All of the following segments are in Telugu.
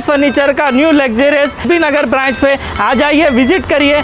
MS फर्नीचर का new luxurious LB Nagar branch पे आ जाइए, विजिट करिए।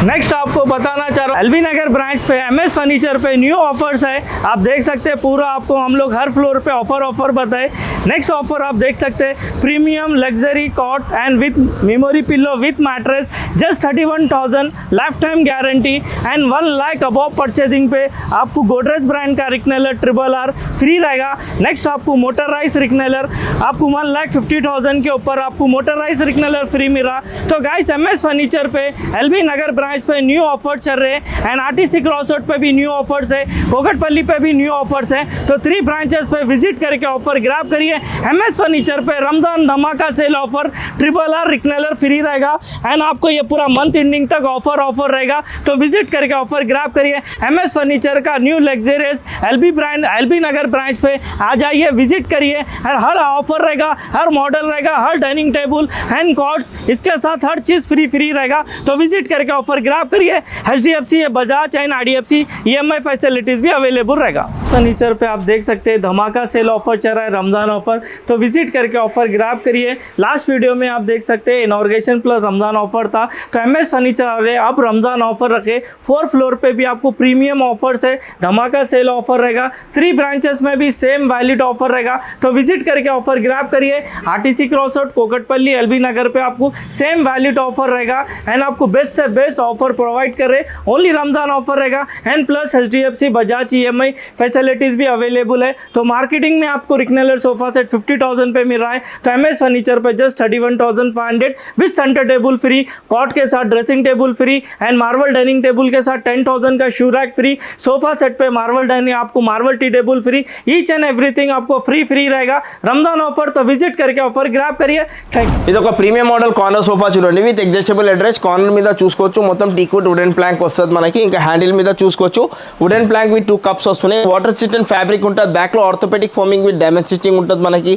नेक्स्ट आपको बताना चाह रहा हूँ एलबी नगर ब्रांच पे MS फर्नीचर पे न्यू ऑफर्स है। आप देख सकते हैं पूरा आपको हम लोग हर फ्लोर पे ऑफर बताए। नेक्स्ट ऑफर आप देख सकते हैं premium luxury cot and with memory pillow with mattress just 31,000 lifetime guarantee and 1 lakh above purchasing पे आपको गोदरेज ब्रांड का रिक्नेलर RRR फ्री रहेगा। नेक्स्ट आपको मोटराइज रिक्नेलर आपको 1,50,000 के ऊपर आपको मोटराइज रिक्नेलर फ्री मिल रहा। तो गाइस MS फर्नीचर पे एलबी नगर ब्रांच पे न्यू ऑफर चल रहे हैं एंड RTC क्रॉस रोड पे भी न्यू ऑफर्स है, कोकटपल्ली पे भी न्यू ऑफर्स है। तो 3 ब्रांचेस पे विजिट करके ऑफर ग्रैब करिए। MS फर्नीचर पे रमजान धमाका सेल ऑफर RRR रिक्नेलर फ्री रहेगा एंड आपको ये पूरा मंथ एंडिंग तक ऑफर रहेगा। तो विजिट करके ऑफर ग्रैब करिए। MS फर्नीचर का new luxurious LB Nagar branch पे आ जाइए, विजिट करिए। हर ऑफर रहेगा, हर मॉडल रहेगा, हर डाइनिंग टेबल एंड कॉट्स, इसके साथ हर चीज़ फ्री रहेगा। तो विजिट करके ऑफर ग्रैब करिए। HDFC Bajaj and IDFC EMI facilities भी अवेलेबल रहेगा। फर्नीचर पे आप देख सकते हैं धमाका सेल ऑफर चल रहा है, रमजान ऑफर। तो विजिट करके ऑफर ग्रैब करिए। लास्ट वीडियो में आप देख सकते हैं इनॉर्गेशन प्लस रमजान ऑफर था। तो MS फर्नीचर अब रमजान ऑफर रखे। 4 फ्लोर पे भी आपको प्रीमियम ऑफर्स है, धमाका सेल ऑफर रहेगा। 3 ब्रांचेस में भी सेम वैलिड ऑफर रहेगा। तो विजिट करके ऑफर ग्रैब करिए। RTC cross road Kukatpally L B Nagar पे आपको सेम वैलिड ऑफर रहेगा एंड आपको बेस्ट से बेस्ट ऑफर प्रोवाइड कर रहे। ओनली रमजान ऑफर रहेगा and plus HDFC Bajaj EMI facilities भी अवेलेबल है। तो मार्केटिंग में आपको रिक्नेलर सोफा सेट 50,000 पे मिल रहा है। तो MS फर्नीचर पे just 31,500 with centre table free, cot के साथ dressing table free and marble dining table के साथ 10,000 का shoe rack free. Sofa set पे मार्बल डाइनिंग आपको marble tea table free, each and everything आपको फ्री रहेगा। रमजान ऑफर तो विजिट करके ऑफर ग्रैब करिए। Thank you. ఇది ఒక ప్రీమియం మోడల్ కార్నర్ సోఫా చూడండి విత్ అడ్జస్టబుల్ అడ్రస్ కార్నర్ మీద చూసుకోవచ్చు మొత్తం టీకుడ్ వుడెన్ ప్లాంక్ వస్తుంది మనకి ఇంకా హ్యాండిల్ మీద చూసుకోవచ్చు వుడెన్ ప్లాంక్ విత్ 2 కప్స్ వస్తున్నాయి వాటర్ స్టిచెన్ ఫ్యాబ్రిక్ ఉంటుంది బ్యాక్ లో orthopaedic foaming with diamond stitching ఉంటుంది మనకి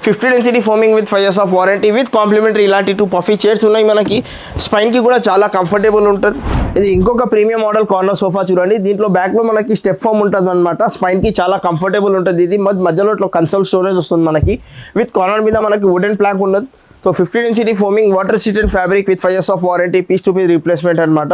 50 density foaming with 5 years of warranty with complimentary ఇలాంటి 2 పఫీ చైర్స్ ఉన్నాయి మనకి స్పైన్ కి కూడా చాలా కంఫర్టబుల్ ఉంటుంది ఇది ఇంకొక ప్రీమియం మోడల్ కార్నర్ సోఫా చూడండి దీంట్లో బ్యాక్ లో మనకి స్టెప్ ఫామ్ ఉంటుంది అన్నమాట స్పైన్ కి చాలా కంఫర్టబుల్ ఉంటుంది ఇది మధ్యలో ఇట్లా కన్సోల్ స్టోరేజ్ వస్తుంది మనకి విత్ కార్నర్ మీద మనకి వుడెన్ ప్లాంక్ ఉన్నది so 50 density foaming water స్టిచెన్ fabric with 5 years of warranty piece to piece replacement అనమాట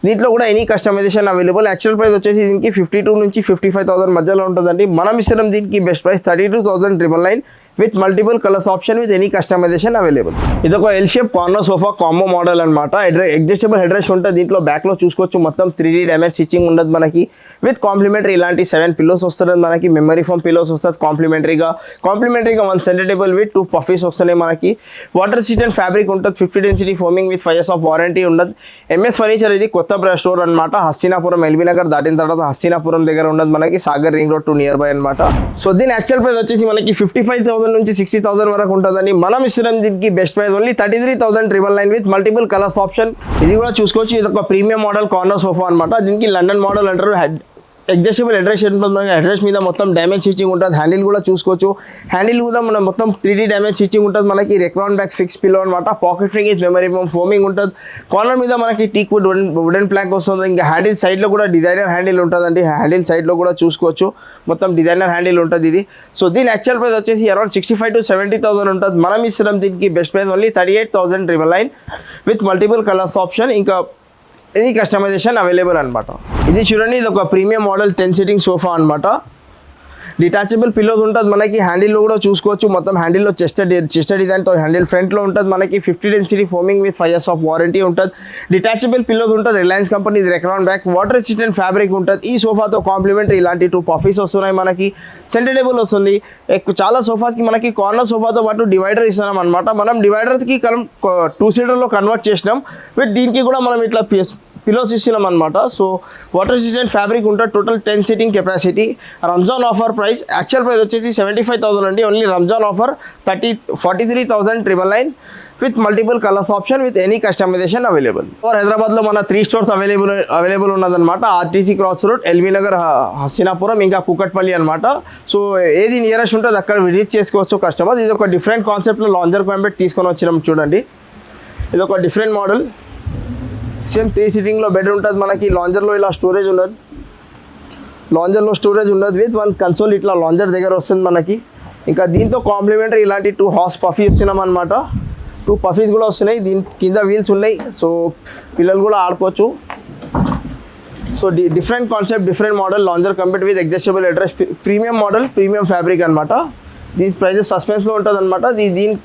దీంట్లో కూడా any customization available actual price వచ్చేసి దీనికి 52 నుంచి 55,000 మధ్యలో ఉంటుందండి మనం ఇస్తున్నాం దీనికి best price 32,999 with multiple colours option with any customization available ఇది ఒక L shape corner sofa combo model అనమాట అడ్జస్టబుల్ హెడ్ రెస్ట్ ఉంటుంది దీంట్లో బ్యాక్ లో చూసుకోవచ్చు మొత్తం 3D డైమండ్ స్టిచింగ్ ఉండదు మనకి విత్ కాంప్లిమెంటరీ ఇలాంటి 7 పిల్లోస్ వస్తుంది మనకి మెమరీ ఫోమ్ పిల్లోస్ వస్తుంది కాంప్లిమెంటరీగా 1 సెంటర్ టేబుల్ విత్ 2 పఫీస్ వస్తున్నాయి మనకి వాటర్ స్టిచెన్ ఫ్యాబ్రిక్ ఉంటుంది 50 density foaming with 5 years of warranty ఉండదు MS ఫర్నిచర్ ఇది కొత్త స్టోర్ అనమాట హస్తినాపురం ఎల్బీ నగర్ దాటిన తర్వాత హస్తినాపురం దగ్గర ఉండదు మనకి Sagar ring road 2 near by అనమాట సో దీని యాక్చువల్ ప్రైస్ వచ్చేసి మనకి 55,000 నుంచి 60,000 వరకు ఉంటుందని మనం ఇస్తున్నాం దీనికి best price only 33,999 with multiple colours option ఇది కూడా చూసుకోవచ్చు ఇది ఒక ప్రీమియం మోడల్ కార్నర్ సోఫా అనమాట దీనికి లండన్ మోడల్ అంటారు అడ్జస్టబుల్ అడ్రస్ ఉంటుంది అడ్రస్ మీద మొత్తం డైమండ్ స్టిచింగ్ ఉంటుంది హ్యాండిల్ కూడా చూసుకోవచ్చు హ్యాండిల్ కూడా మనం మొత్తం 3D డైమండ్ స్టిచింగ్ ఉంటుంది మనకి రెక్లాన్ బ్యాక్ ఫిక్స్ పిల్లో అనమాట పాకెట్ ఫ్రింగ్ ఇస్ మెమరీ ఫోమింగ్ ఉంటుంది కార్నర్ మీద మనకి టీక్ వుడెన్ ప్లాంక్ వస్తుంది ఇంకా హ్యాండిల్ సైడ్లో కూడా డిజైనర్ హ్యాండిల్ ఉంటుందండి హ్యాండిల్ సైడ్లో కూడా చూసుకోవచ్చు మొత్తం డిజైనర్ హ్యాండిల్ ఉంటుంది ఇది సో దీని యాక్చువల్ ప్రైస్ వచ్చేసి అరౌండ్ 65,000 to 70,000 ఉంటుంది మనం ఇస్తున్నాం దీనికి best price only 38,999 with multiple colours option ఇంకా ఎనీ కస్టమైజేషన్ అవైలబుల్ అనమాట ఇది చూడండి ఇది ఒక ప్రీమియం మోడల్ 10 సీటింగ్ సోఫా అనమాట డిటాచబుల్ పిల్లోస్ ఉంటుంది మనకి హ్యాండిల్లో కూడా చూసుకోవచ్చు మొత్తం హ్యాండిల్లో చెస్ట్ డిజైన్తో హ్యాండిల్ ఫ్రంట్లో ఉంటుంది మనకి 50 density foaming with 5 years of warranty ఉంటుంది డిటాచబుల్ పిల్లోస్ ఉంటుంది Reliance company Recron back water resistant fabric ఉంటుంది ఈ సోఫాతో కాంప్లిమెంటరీ ఇలాంటి 2 పఫీస్ వస్తున్నాయి మనకి సెంటర్ టేబుల్ వస్తుంది చాలా సోఫాకి మనకి కార్నర్ సోఫాతో పాటు డివైడర్ ఇస్తున్నాం అనమాట మనం డివైడర్కి 2 సీటర్లో కన్వర్ట్ చేసినాం విత్ దీనికి కూడా మనం ఇట్లా పిలోస్ ఇస్తున్నాం అనమాట సో వాటర్ రెసిస్టెంట్ ఫ్యాబ్రిక్ ఉంటుంది total 10 seating capacity Ramzan offer price actual price వచ్చేసి 75,000 అండి only Ramzan offer 43,999 with multiple colours option with any customization available. For హైదరాబాద్లో మన 3 స్టోర్స్ అవైలబుల్ ఉన్నదన్నమాట. RTC cross road, L B Nagar, Hastinapuram, ఇంకా కూకట్పల్లి అనమాట. సో ఏది నియరెస్ట్ ఉంటుంది అక్కడ విజిట్ చేసుకోవచ్చు కస్టమర్. ఇది ఒక డిఫరెంట్ కాన్సెప్ట్లో లాంజర్ కాంబెట్ తీసుకొని వచ్చినాం చూడండి. ఇది ఒక డిఫరెంట్ మోడల్. సేమ్ 3 సీటింగ్లో బెడ్ ఉంటుంది మనకి. లాంజర్లో ఇలా స్టోరేజ్ ఉండదు, లాంజర్లో స్టోరేజ్ ఉండదు విత్ 1 కన్సోల్ ఇట్లా లాంజర్ దగ్గర వస్తుంది మనకి. ఇంకా దీంతో కాంప్లిమెంటరీ ఇలాంటి 2 హార్స్ పఫీ ఇస్తున్నాం అనమాట. 2 పఫీస్ కూడా వస్తున్నాయి. దీని కింద వీల్స్ ఉన్నాయి, సో పిల్లలు కూడా ఆడుకోవచ్చు. So different concept, different model lounger కంపెట్ with adjustable address, premium model, premium fabric అనమాట. దీని ప్రైజెస్ సస్పెన్స్లో ఉంటుంది అనమాట. దీని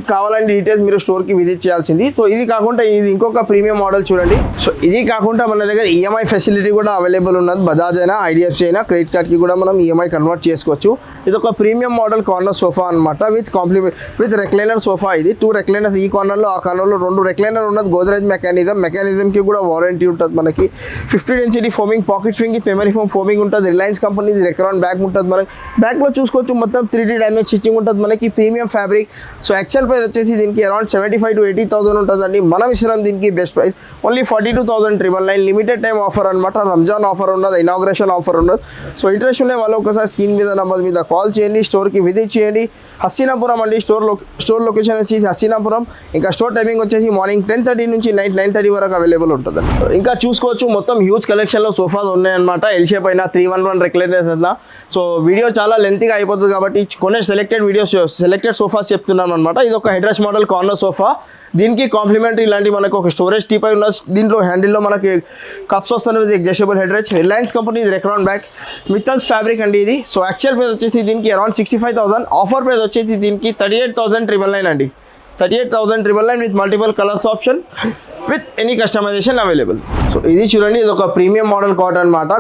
కావాలంటే డీటెయిల్స్ మీరు స్టోర్కి విజిట్ చేయాల్సింది. సో ఇది కాకుండా ఇది ఇంకొక ప్రీమియం మోడల్ చూడండి. సో ఇది కాకుండా మన దగ్గర ఈఎంఐ ఫెసిలిటీ కూడా అవైలబుల్ ఉన్నది. బజాజ్ అయినా, ఐడిఎఫ్సి అయినా, క్రెడిట్ కార్డ్కి కూడా మనం ఈఎంఐ కన్వర్ట్ చేసుకోవచ్చు. ఇది ఒక ప్రీమియం మోడల్ కార్నర్ సోఫా అనమాట with compliment with recliner sofa. ఇది 2 రెక్లైనర్స్, ఈ కార్నర్లో ఆ కార్నర్లో 2 రెక్లైనర్ ఉన్నది. గోద్రేజ్ మెకానిజంకి కూడా వారంటీ ఉంటుంది మనకి. 50 density foaming pocket spring with memory foam foaming ఉంటుంది. రిలయన్స్ కంపెనీ రెక్రాన్ బ్యాగ్ ఉంటుంది మనకి. బ్యాగ్లో చూసుకోవచ్చు మొత్తం 3D డ్యామేజ్ స్టిచ్చింగ్ ఉంటుంది మనకి. Premium fabric. So actual price వచ్చేసి దీనికి అరౌండ్ 75,000 to 80,000 ఉంటుందండి. మనం ఇస్తున్నాం దీనికి best price only 42,999. Limited time offer అనమాట. రంజాన్ ఆఫర్ ఉన్నది, ఇనాగ్రేషన్ ఆఫర్ ఉన్నది. సో ఇంట్రెస్ట్ ఉండే వాళ్ళు ఒకసారి స్క్రీన్ మీద నంబర్ మీద కాల్ చేయండి, స్టోర్కి విజిట్ చేయండి. హస్తినాపురం అండి స్టోర్ లొకేషన్ వచ్చేసి హస్తినాపురం. ఇంకా స్టోర్ టైమింగ్ వచ్చేసి మార్నింగ్ 10:30 నుంచి నైట్ 9:30 వరకు అవైలబుల్ ఉంటుంది. ఇంకా చూసుకోవచ్చు మొత్తం హ్యూజ్ కలెక్షన్లో సోఫాస్ ఉన్నాయన్నమాట. ఎల్ షేప్ అయినా 311 రెక్లైనర్స్ అయినా. సో వీడియో చాలా లెంతీగా అయిపోతుంది కాబట్టి కొన్ని సెలెక్టెడ్ సోఫాస్ చెప్తున్నాను అనమాట. ఇది ఒక head rest model corner sofa. దీనికి కాంప్లిమెంటరీ ఇలాంటి మనకు ఒక స్టోరేజ్ టీపై ఉన్న దీంట్లో హ్యాండిల్లో మనకి కప్స్ వస్తున్నది. Adjustable head rest, Reliance company Recron bag, మిత్తల్స్ ఫ్యాబ్రిక్ అండి ఇది. సో యాక్చువల్ ప్రైస్ వచ్చేసి దీనికి అరౌండ్ 65,000. ఆఫర్ ప్రైస్ వచ్చేసి దీనికి 38,999 అండి. 38,999 with multiple colours option with any customization available. So ఇది చూడండి, ఇది ఒక ప్రీమియం మోడల్ కాట్ అనమాట.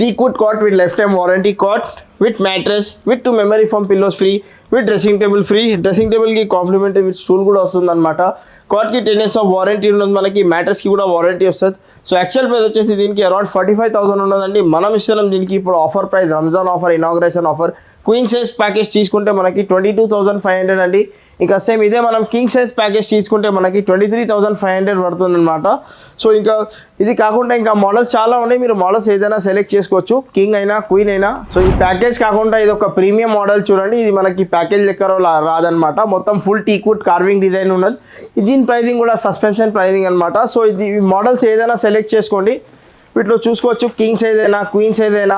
Teakwood cot with life time warranty cot with mattress with 2 memory foam pillows free with dressing table free. Dressing టేబుల్కి కాంప్లిమెంటరీ విత్ స్టూల్ కూడా వస్తుంది అనమాట. కాట్కి 10 years ఆఫ్ వారంటీ ఉన్నది మనకి. మ్యాట్రెస్కి కూడా వారంటీ వస్తుంది. సో యాక్చువల్ ప్రైస్ వచ్చేసి దీనికి అరౌండ్ 45,000 ఉన్నదండి. మనం ఇస్తున్నాం దీనికి ఇప్పుడు offer price, Ramzan offer, inauguration offer. Queen size package తీసుకుంటే మనకి 22,500 అండి. ఇంకా సేమ్ ఇదే మనం కింగ్ సైజ్ ప్యాకేజ్ తీసుకుంటే మనకి 23,500 పడుతుంది అనమాట. సో ఇంకా ఇది కాకుండా ఇంకా మోడల్స్ చాలా ఉన్నాయి. మీరు మోడల్స్ ఏదైనా సెలెక్ట్ చేసుకోవచ్చు, కింగ్ అయినా క్వీన్ అయినా. సో ఈ ప్యాకేజ్ కాకుండా ఇది ఒక ప్రీమియం మోడల్ చూడండి. ఇది మనకి ప్యాకేజ్ లెక్క రాదనమాట. మొత్తం ఫుల్ టీక్వుడ్ కార్వింగ్ డిజైన్ ఉన్నది. దీని ప్రైజింగ్ కూడా సస్పెన్షన్ ప్రైజింగ్ అనమాట. సో ఇది మోడల్స్ ఏదైనా సెలెక్ట్ చేసుకోండి. వీటిలో చూసుకోవచ్చు కింగ్ సైజ్ అయినా, క్వీన్ సైజ్ అయినా,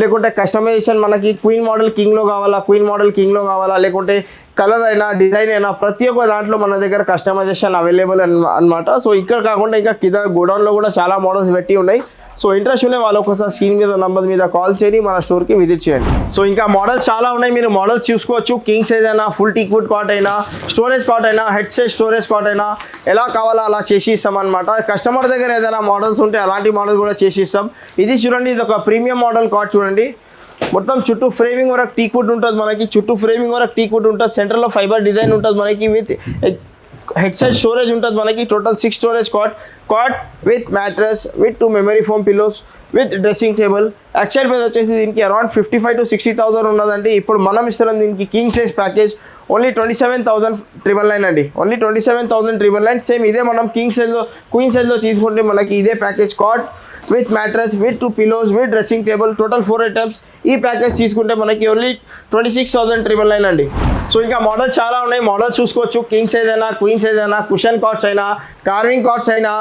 లేకుంటే కస్టమైజేషన్ మనకి క్వీన్ మోడల్ కింగ్లో కావాలా, క్వీన్ మోడల్ కింగ్లో కావాలా, లేకుంటే కలర్ అయినా, డిజైన్ అయినా, ప్రతి ఒక్క దాంట్లో మన దగ్గర కస్టమైజేషన్ అవైలబుల్ అనమాట. సో ఇక్కడ కాకుండా ఇంకా కింద గోడౌన్లో కూడా చాలా మోడల్స్ పెట్టి ఉన్నాయి. సో ఇంట్రెస్ట్ ఉండే వాళ్ళు ఒకసారి స్క్రీన్ మీద నంబర్ మీద కాల్ చేయండి, మన స్టోర్కి విజిట్ చేయండి. సో ఇంకా మోడల్స్ చాలా ఉన్నాయి, మీరు మోడల్స్ చూసుకోవచ్చు. కింగ్ సైజ్ అయినా, ఫుల్ టీక్వుడ్ కాట్ అయినా, స్టోరేజ్ కాట్ అయినా, హెడ్ సైజ్ స్టోరేజ్ కాట్ అయినా, ఎలా కావాలో అలా చేసి ఇస్తాం అనమాట. కస్టమర్ దగ్గర ఏదైనా మోడల్స్ ఉంటే అలాంటి మోడల్ కూడా చేసి ఇస్తాం. ఇది చూడండి, ఇది ఒక ప్రీమియం మోడల్ కాట్ చూడండి. మొత్తం చుట్టూ ఫ్రేమింగ్ వరకు టీక్వుడ్ ఉంటుంది మనకి. చుట్టూ ఫ్రేమింగ్ వరకు టీక్వుడ్ ఉంటుంది. సెంటర్లో ఫైబర్ డిజైన్ ఉంటుంది మనకి. విత్ హెడ్ సైడ్ స్టోరేజ్ ఉంటుంది మనకి. Total 6 storage cot with mattress with 2 memory foam pillows with dressing table. Actual price వచ్చేసి దీనికి అరౌండ్ 55,000 to 60,000 ఉన్నదండి. ఇప్పుడు మనం ఇస్తున్నాం దీనికి కింగ్ సైజ్ ప్యాకేజ్ ఓన్లీ 27,999 అండి. ఓన్లీ 27,999. సేమ్ ఇదే మనం కింగ్ సైజ్లో, క్వీన్ సైజ్లో తీసుకుంటే మనకి ఇదే package cot with mattress with 2 pillows with dressing table, total 4 items. ఈ ప్యాకేజ్ తీసుకుంటే మనకి ఓన్లీ 26,999 అండి. సో ఇంకా మోడల్స్ చాలా ఉన్నాయి, మోడల్స్ చూసుకోవచ్చు. కింగ్ సైజ్ అయినా, క్వీన్ సైజ్ అయినా, కుషన్ కాట్స్ అయినా, కార్వింగ్ కాట్స్ అయినా,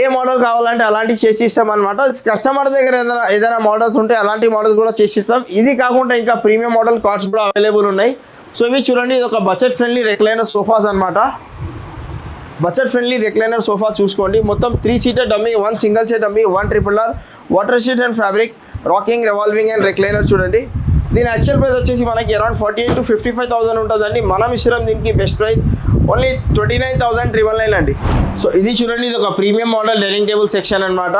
ఏ మోడల్ కావాలంటే అలాంటివి చేసి ఇస్తాం అనమాట. కస్టమర్ దగ్గర ఏదైనా మోడల్స్ ఉంటే అలాంటి మోడల్స్ కూడా చేసి ఇస్తాం. ఇది కాకుండా ఇంకా ప్రీమియం మోడల్ కాట్స్ కూడా అవైలబుల్ ఉన్నాయి. సో ఇవి చూడండి, ఇది ఒక బడ్జెట్ ఫ్రెండ్లీ రెక్లైనర్ సోఫాస్ అనమాట. బడ్జెట్ ఫ్రెండ్లీ రెక్లైనర్ సోఫా చూసుకోండి. మొత్తం 3 seater dummy, 1 single seat dummy, 1 triple R, water sheet and fabric, rocking, revolving and recliner చూడండి. దీని యాక్చువల్ ప్రైస్ వచ్చేసి మనకి అరౌండ్ 48,000 to 55,000 ఉంటుందండి. మనం ఇస్తున్నాం దీనికి బెస్ట్ ప్రైస్ ఓన్లీ 29,999 అండి. సో ఇది చూడండి, ఇది ఒక premium model dining table section అనమాట.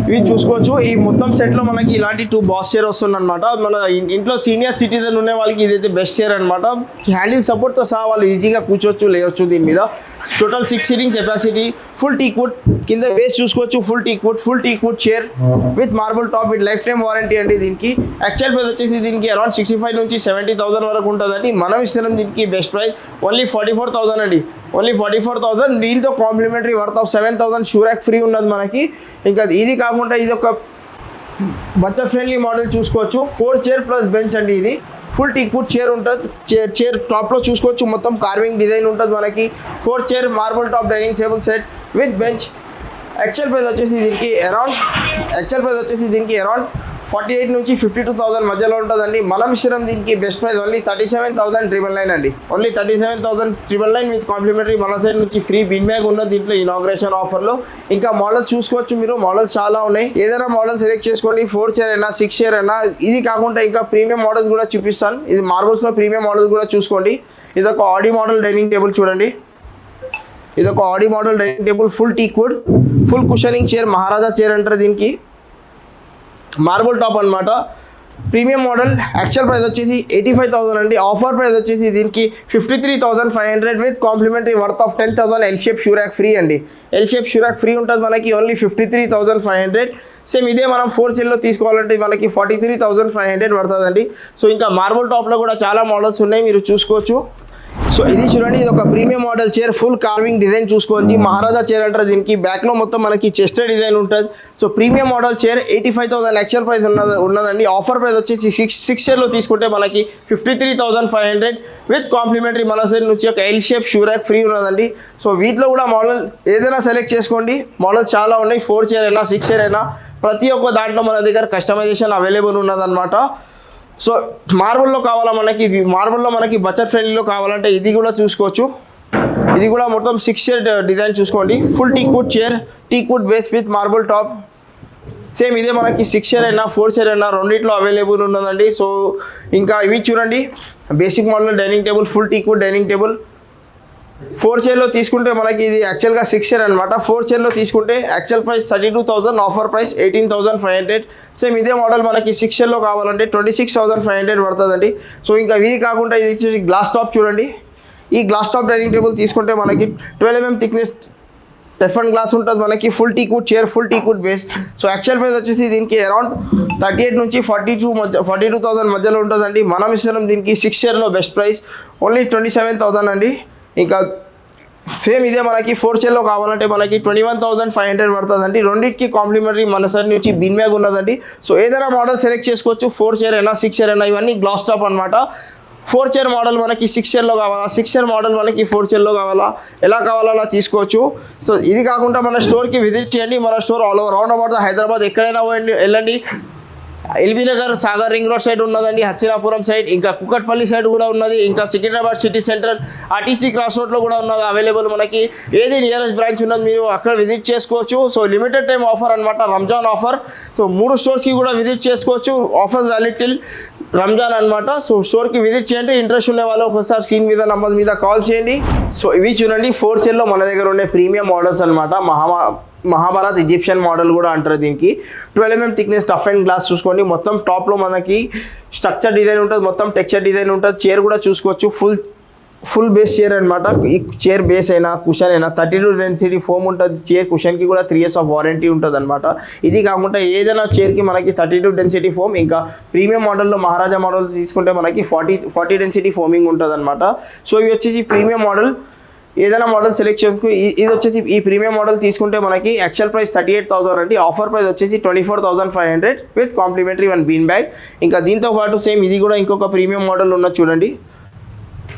ఇవి చూసుకోవచ్చు. ఈ మొత్తం సెట్లో మనకి ఇలాంటి 2 బాస్ చైర్ వస్తుందన్నమాట. మన ఇంట్లో సీనియర్ సిటిజన్ ఉండే వాళ్ళకి ఇదైతే బెస్ట్ చైర్ అనమాట. హ్యాండిల్ సపోర్ట్తో సహా వాళ్ళు ఈజీగా కూర్చోవచ్చు, లేవచ్చు దీని మీద. Total 6 seating capacity, full teakwood, కింద బేస్ చూసుకోవచ్చు full teakwood chair with marble top with life time warranty అండి. దీనికి యాక్చువల్ ప్రైస్ వచ్చేసి దీనికి అరౌండ్ 65 నుంచి 70,000 వరకు ఉంటుందండి. మనం ఇస్తున్నాం దీనికి బెస్ట్ ప్రైస్ ఓన్లీ 44,000 అండి, ఓన్లీ 44,000. దీంతో complimentary worth of 7,000 shoe rack free ఉన్నది మనకి. ఇంకా ఇది కాకుండా ఇది ఒక బడ్జెట్ ఫ్రెండ్లీ మోడల్ చూసుకోవచ్చు, 4 చైర్ ప్లస్ బెంచ్ అండి. ఇది ఫుల్ టీక్వుడ్ చైర్ ఉంటుంది, చైర్ టాప్లో చూసుకోవచ్చు మొత్తం కార్వింగ్ డిజైన్ ఉంటుంది మనకి. 4 chair marble top dining table set with bench. Actual price వచ్చేసి దీనికి అరౌండ్ 48 నుంచి 52,000 మధ్యలో ఉంటుందండి. మనం ఇష్టం దీనికి బెస్ట్ ప్రైస్ ఓన్లీ 37,999 అండి, ఓన్లీ 37,999 విత్ కాంప్లిమెంటరీ మన సైడ్ నుంచి ఫ్రీ బిన్ బ్యాగ్ ఉన్నది దీంట్లో ఇనాగ్రేషన్ ఆఫర్లో. ఇంకా మోడల్స్ చూసుకోవచ్చు మీరు, మోడల్స్ చాలా ఉన్నాయి, ఏదైనా మోడల్ సెలెక్ట్ చేసుకోండి. 4 చైర్ అయినా 6 చైర్ అయినా. ఇది కాకుండా ఇంకా ప్రీమియం మోడల్స్ కూడా చూపిస్తాను. ఇది మార్బుల్స్లో ప్రీమియం మోడల్స్ కూడా చూసుకోండి. ఇది ఒక ఆడి మోడల్ డైనింగ్ టేబుల్ చూడండి, ఇది ఒక Audi model dining table full teakwood full cushioning chair, Maharaja chair అంటారు దీనికి. మార్బుల్ టాప్ అనమాట, ప్రీమియం మోడల్. యాక్చువల్ ప్రైస్ వచ్చేసి 85,000 అండి, ఆఫర్ ప్రైస్ వచ్చేసి దీనికి 53,500 with complimentary worth of 10,000 L shape shoe rack free అండి. ఎల్ షేప్ షూరాక్ ఫ్రీ ఉంటుంది మనకి, ఓన్లీ 53,500. సేమ్ ఇదే మనం 4 చైర్లో తీసుకోవాలంటే మనకి 43,500 పడుతుందండి. సో ఇంకా మార్బుల్ టాప్లో కూడా చాలా మోడల్స్ ఉన్నాయి, మీరు చూసుకోవచ్చు. సో ఇది చూడండి, ఇది ఒక premium model chair, full carving design చూసుకోవచ్చు. మహారాజా చైర్ అంటారు దీనికి, బ్యాక్లో మొత్తం మనకి చెస్టెడ్ డిజైన్ ఉంటుంది. So premium model chair 85,000 actual price ఉన్నదండి. ఆఫర్ ప్రైస్ వచ్చేసి 6 చైర్లో తీసుకుంటే మనకి 53,500 విత్ కాంప్లిమెంటరీ మన సైడ్ నుంచి ఒక ఎల్ షేప్ షూరాక్ ఫ్రీ ఉన్నదండి. సో వీటిలో కూడా మోడల్ ఏదైనా సెలెక్ట్ చేసుకోండి, మోడల్స్ చాలా ఉన్నాయి. 4 చైర్ అయినా 6 చైర్ అయినా ప్రతి ఒక్క దాంట్లో మన దగ్గర కస్టమైజేషన్ అవైలబుల్ ఉన్నదన్నమాట. సో మార్బుల్లో కావాలా మనకి, మార్బుల్లో మనకి బడ్జెట్ ఫ్రెండ్లీలో కావాలంటే ఇది కూడా చూసుకోవచ్చు. ఇది కూడా మొత్తం 6 చైర్ డిజైన్ చూసుకోండి, full teakwood chair, teakwood base with marble top. Same ఇదే మనకి 6 చైర్ అయినా 4 చైర్ అయినా రెండిట్లో అవైలబుల్ ఉన్నదండి. సో ఇంకా ఇవి చూడండి, basic model dining table, full teakwood dining table. 4 చైర్లో తీసుకుంటే మనకి ఇది యాక్చువల్గా 6 చైర్ అనమాట. 4 చైర్లో తీసుకుంటే actual price 32,000, offer price 18,500. Same ఇదే మోడల్ మనకి 6 చైర్లో కావాలంటే 26,500 పడుతుందండి. సో ఇంకా ఇది కాకుండా ఇది వచ్చేసి గ్లాస్ టాప్ చూడండి. ఈ గ్లాస్ టాప్ డైనింగ్ టేబుల్ తీసుకుంటే మనకి 12 mm థిక్నెస్ టెఫన్ గ్లాస్ ఉంటుంది మనకి, full teakwood chair, full teakwood base. So actual price వచ్చేసి దీనికి అరౌండ్ 38 నుంచి 42,000 మధ్యలో ఉంటుందండి. మనం ఇస్తున్నాం దీనికి 6 చైర్లో బెస్ట్ ప్రైస్ ఓన్లీ 27,000 అండి. ఇంకా సేమ్ ఇదే మనకి 4 చైర్లో కావాలంటే మనకి 21,500 పడుతుందండి. రెండింటికి కాంప్లిమెంటరీ మన సైడ్ నుంచి బిన్ బ్యాగ్ ఉన్నదండి. సో ఏదైనా మోడల్ సెలెక్ట్ చేసుకోవచ్చు, 4 చైర్ అయినా 6 చైర్ అయినా. ఇవన్నీ గ్లాస్ టాప్ అనమాట. 4 చైర్ మోడల్ మనకి 6 చైర్లో కావాలా, 6 చైర్ మోడల్ మనకి 4 చైర్లో కావాలా, ఎలా కావాలో అలా తీసుకోవచ్చు. సో ఇది కాకుండా మన స్టోర్కి విజిట్ చేయండి. మన store all over round about Hyderabad ఎక్కడైనా వెళ్ళండి. LB Nagar Sagar ring road side ఉన్నదండి, హస్తినాపురం సైడ్, ఇంకా కుకట్పల్లి సైడ్ కూడా ఉన్నది, ఇంకా Secunderabad city centre RTC cross రోడ్లో కూడా ఉన్నది అవైలబుల్ మనకి. ఏది నియరెస్ట్ బ్రాంచ్ ఉన్నది మీరు అక్కడ విజిట్ చేసుకోవచ్చు. సో లిమిటెడ్ టైం ఆఫర్ అనమాట, రంజాన్ ఆఫర్. సో 3 స్టోర్స్కి కూడా విజిట్ చేసుకోవచ్చు, ఆఫర్స్ వ్యాలిడ్ టిల్ రంజాన్ అనమాట. సో స్టోర్కి విజిట్ చేయండి. ఇంట్రెస్ట్ ఉండే వాళ్ళు ఒకసారి స్క్రీన్ మీద నంబర్ మీద కాల్ చేయండి. సో ఇవి చూడండి 4 చైర్లో మన దగ్గర ఉండే ప్రీమియం మోడల్స్ అనమాట. మహాభారత్ ఈజిప్షియన్ మోడల్ కూడా అంటారు దీనికి. 12 mm thickness tough and glass చూసుకోండి. మొత్తం టాప్లో మనకి స్ట్రక్చర్ డిజైన్ ఉంటుంది, మొత్తం టెక్స్చర్ డిజైన్ ఉంటుంది. చైర్ కూడా చూసుకోవచ్చు, ఫుల్ బేస్ చైర్ అనమాట. ఈ చైర్ బేస్ అయినా కుషన్ అయినా 32 డెన్సిటీ ఫోమ్ ఉంటుంది. చైర్ కుషన్కి కూడా 3 years ఆఫ్ వారంటీ ఉంటుంది అనమాట. ఇది కాకుండా ఏదైనా చైర్కి మనకి 32 డెన్సిటీ ఫోమ్. ఇంకా ప్రీమియం మోడల్లో మహారాజా మోడల్ తీసుకుంటే మనకి 40 డెన్సిటీ ఫోమింగ్ ఉంటుంది అనమాట. సో ఇవి వచ్చేసి ప్రీమియం మోడల్. ఏదైనా మోడల్ సెలెక్ట్ చేసుకుని ఇది వచ్చేసి ఈ ప్రీమియం మోడల్ తీసుకుంటే మనకి యాక్చువల్ ప్రైస్ 38,000 అండి, ఆఫర్ ప్రైస్ వచ్చేసి 24,500 విత్ కాంప్లిమెంటరీ 1 బీన్ బ్యాగ్. ఇంకా దీంతో పాటు సేమ్ ఇది కూడా ఇంకొక ప్రీమియం మోడల్ ఉన్నది చూడండి.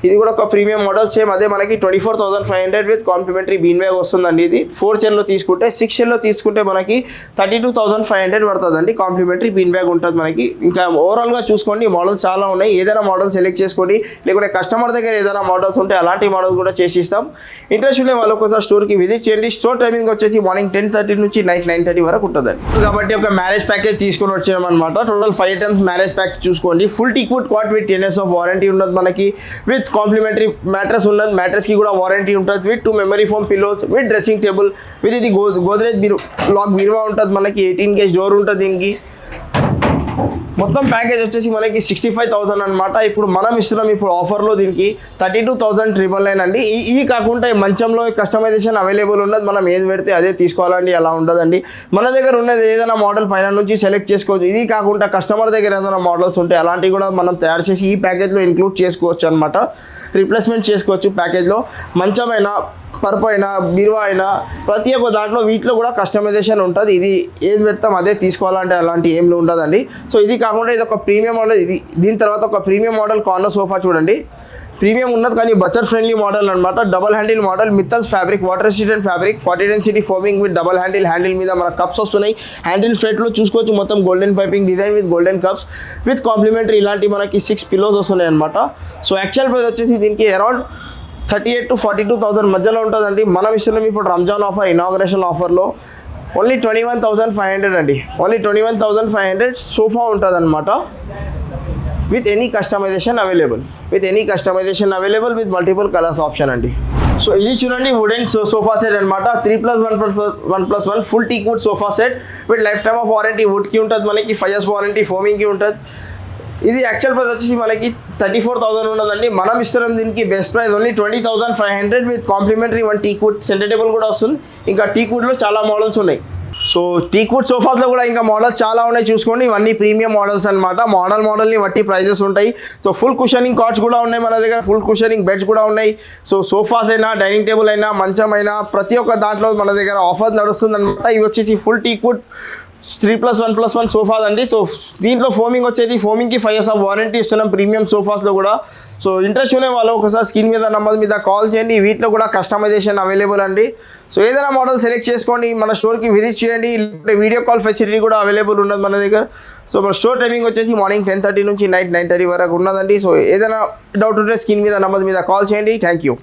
ఇది కూడా ఒక ప్రీమియం మోడల్, సేమ్ అదే మనకి 24,500 విత్ కాంప్లిమెంటరీ బీన్ బ్యాగ్ వస్తుందండి. ఇది 4 చైర్లో తీసుకుంటే, 6 చైర్లో తీసుకుంటే మనకి 32,500 పడుతుందండి. కాంప్లిమెంటరీ బీన్ బ్యాగ్ ఉంటుంది మనకి. ఇంకా ఓవరాల్గా చూసుకోండి, మోడల్స్ చాలా ఉన్నాయి. ఏదైనా మోడల్ సెలెక్ట్ చేసుకోండి, లేకుంటే కస్టమర్ దగ్గర ఏదైనా మోడల్స్ ఉంటే అలాంటి మోడల్ కూడా చేసి ఇస్తాం. ఇంట్రెస్ట్ ఉండే వాళ్ళు ఒకసారి స్టోర్కి విజిట్ చేయండి. స్టోర్ టైమింగ్ వచ్చేసి మార్నింగ్ 10:30 నుంచి నైట్ 9:30 వరకు ఉంటుందండి. కాబట్టి ఒక మ్యారేజ్ ప్యాకేజ్ తీసుకొని వచ్చామన్నమాట. టోటల్ 5 items మ్యారేజ్ ప్యాక్ చూసుకోండి. Full teakwood cot with 10 years of warranty ఉన్నది మనకి. విత్ కాంప్లిమెంటరీ మ్యాట్రెస్ ఉన్నది, మ్యాట్రెస్కి కూడా వారంటీ ఉంటుంది. With 2 memory foam pillows, with dressing table, with ఇది గోద్రేజ్ లాక్ బీరువా ఉంటుంది మనకి. 18 gauge డోర్ ఉంటుంది దీనికి. మొత్తం ప్యాకేజ్ వచ్చేసి మనకి 65,000 అనమాట. ఇప్పుడు మనం ఇస్తున్నాం ఇప్పుడు ఆఫర్లో దీనికి 32,999 అండి. ఈ కాకుండా ఈ మంచంలో కస్టమైజేషన్ అవైలబుల్ ఉన్నది. మనం ఏది పెడితే అదే తీసుకోవాలండి, అలా ఉండదండి. మన దగ్గర ఉన్నది ఏదైనా మోడల్ పైన నుంచి సెలెక్ట్ చేసుకోవచ్చు. ఇది కాకుండా కస్టమర్ దగ్గర ఏదైనా మోడల్స్ ఉంటే అలాంటివి కూడా మనం తయారు చేసి ఈ ప్యాకేజ్లో ఇంక్లూడ్ చేసుకోవచ్చు అనమాట. రీప్లేస్మెంట్ చేసుకోవచ్చు ప్యాకేజ్లో. మంచమైనా, పరుపు అయినా, బీరువా అయినా ప్రతి ఒక్క దాంట్లో వీటిలో కూడా కస్టమైజేషన్ ఉంటుంది. ఇది ఏది పెడతాం అదే తీసుకోవాలంటే అలాంటి ఏమి ఉండదండి. సో ఇది కాకుండా ఇది ఒక ప్రీమియం మోడల్. ఇది దీని తర్వాత ఒక ప్రీమియం మోడల్ కార్నర్ సోఫా చూడండి. ప్రీమియం ఉన్నది కానీ బడ్జెట్ ఫ్రెండ్లీ మోడల్ అనమాట. డబల్ హ్యాండిల్ మోడల్, మిత్తల్స్ fabric, water resistant fabric, 40 density foaming with double handle. Handle మీద మన కప్స్ వస్తున్నాయి. హ్యాండిల్ ఫ్రెట్లో చూసుకోవచ్చు మొత్తం golden piping design with golden cups with complimentary ఇలాంటి మనకి 6 పిల్లోస్ వస్తున్నాయి అనమాట. సో యాక్చువల్ ప్రైస్ వచ్చేసి దీనికి అరౌండ్ 38,000 to 42,000 మధ్యలో ఉంటుందండి. మనం ఇస్తున్నాం ఇప్పుడు రంజాన్ ఆఫర్, ఇనాగ్రేషన్ ఆఫర్లో ఓన్లీ 21,500 అండి. ఓన్లీ 21,500 సోఫా ఉంటుంది అనమాట. With any customization available, with multiple colours option అండి. సో ఇది చూడండి వుడెన్ సోఫా సెట్ అనమాట. 3+1+1 full teak wood sofa set with life time of warranty. వుడ్కి ఉంటుంది మనకి 5 years వారంటీ, ఫోమింగ్కి ఉంటుంది. ఇది యాక్చువల్ ప్రైస్ వచ్చేసి మనకి 34,000 ఉన్నదండి. మనం ఇస్తున్నాం దీనికి best price only 20,500 with complimentary 1 teak wood centre table కూడా వస్తుంది. ఇంకా టీక్ వుడ్లో చాలా మోడల్స్ ఉన్నాయి. సో టీక్ వుడ్ సోఫాస్లో కూడా ఇంకా మోడల్స్ చాలా ఉన్నాయి చూసుకోండి. ఇవన్నీ ప్రీమియం మోడల్స్ అనమాట. మోడల్ని బట్టి ప్రైజెస్ ఉంటాయి. సో ఫుల్ కుషనింగ్ కాట్స్ కూడా ఉన్నాయి మన దగ్గర, ఫుల్ కుషనింగ్ బెడ్స్ కూడా ఉన్నాయి. సో సోఫాస్ అయినా, డైనింగ్ టేబుల్ అయినా, మంచం అయినా ప్రతి ఒక్క దాంట్లో మన దగ్గర ఆఫర్ నడుస్తుంది అనమాట. ఇవి వచ్చేసి ఫుల్ టీక్ వుడ్ 3+1+1 సోఫాస్ అండి. సో దీంట్లో ఫోమింగ్ వచ్చేది, ఫోమింగ్కి 5 years వారంటీ ఇస్తున్నాం ప్రీమియం సోఫాస్లో కూడా. సో ఇంట్రెస్ట్ ఉన్న వాళ్ళు ఒకసారి స్క్రీన్ మీద నంబర్ మీద కాల్ చేయండి. వీటిలో కూడా కస్టమైజేషన్ అవైలబుల్ అండి. సో ఏదైనా మోడల్ సెలెక్ట్ చేసుకోండి, మన స్టోర్కి విజిట్ చేయండి. వీడియో కాల్ ఫెసిలిటీ కూడా అవైలబుల్ ఉన్నది మన దగ్గర. సో మన స్టోర్ టైమింగ్ వచ్చేసి మార్నింగ్ 10:30 నుంచి నైట్ 9:30 వరకు ఉన్నదండి. సో ఏదైనా డౌట్ ఉంటే స్క్రీన్ మీద నంబర్ మీద కాల్ చేయండి. Thank you.